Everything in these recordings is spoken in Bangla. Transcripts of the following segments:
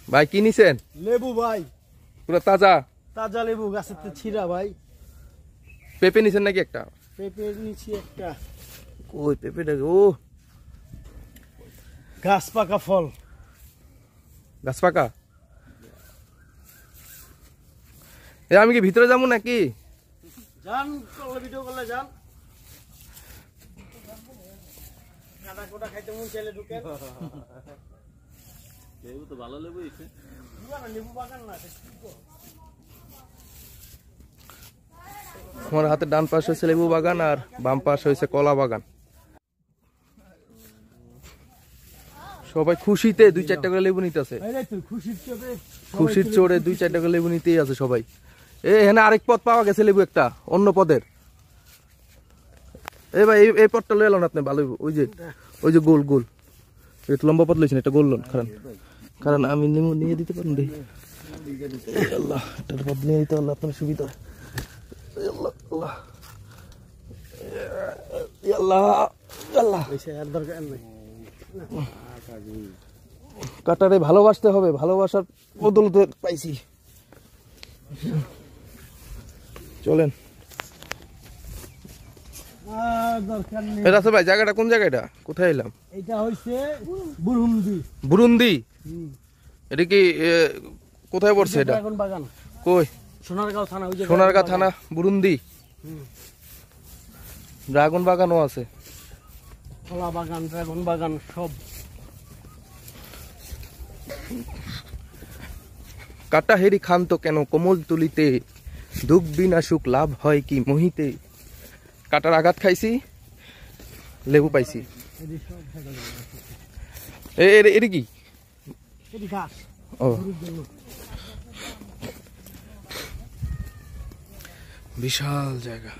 ভাই কি নিছেন? লেবু ভাই, পুরো তাজা তাজা লেবু গাছেতে ছিঁড়া ভাই। পেঁপে নিছেন নাকি একটা? পেঁপে নিছি একটা। ওই পেঁপেটা ও গাছ পাকা ফল। গাছ পাকা। এ আমি কি ভিতরে যাবো নাকি? যান, করলে ভিডিও করলে যান। কাটা কোটা খাইতে মন চাইলে ঢুকেন। লেবু তো ভালো লেবু হইছে। লেবু বাগান না। আমার হাতের ডান পাশে হচ্ছে লেবু বাগান আর বাম পাশে হয়েছে কলা বাগান। সবাই খুশিতে 2-4টা করে লেবু নিতেছে। খুশির চোরে 2-4টা করে লেবু নিতেই আছে সবাই। এখানে আরেক পদ পাওয়া গেছে লেবু একটা অন্য পদের। এই ভাই এই পদটা লয়ে এলেন আপনি ভালো। ওই যে গোল গোল একটু লম্বা পদ লইছেন, একটা গোল লোন। কারণ আমি লেবু নিয়ে দিতে পারেন দেখি। আল্লাহ, একটা পদ নিয়ে দিতে পারলে আপনার সুবিধা। আল্লাহ আল্লাহ আল্লাহ, কাটারে ভালোবাসতে হবে, ভালোবাসার বদলতে পাইছি। চলেন ভাই, জায়গাটা কোন জায়গাটা? কোথায় এলাম? এটা হইছে বুরুন্দি। বুরুন্দি? এটা কি কোথায় পড়ছে এটা? ড্রাগন বাগান। কই? সোনারগাঁও থানা। সোনারগাঁও থানা বুরুন্দি। ড্রাগন বাগানও আছে, কলা বাগান, ড্রাগন বাগান সব। কাটা হেরি খান্ত কেন কোমল তুলিতে, দুঃখ বিনা সুখ লাভ হয় কি মোহিতে। কাটার আঘাত খাইছি, লেবু পাইছি। এটা কি? ও বিশাল জায়গা।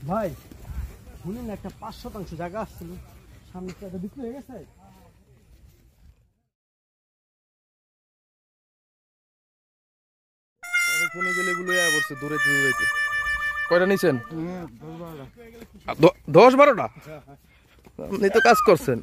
ভাই শুনেন, একটা 5% জায়গা আসছিল সামনে, এটা বিক্রি হয়ে গেছে। দূরে কয়টা নিছেন? 10-12টা। আপনি তো কাজ করছেন।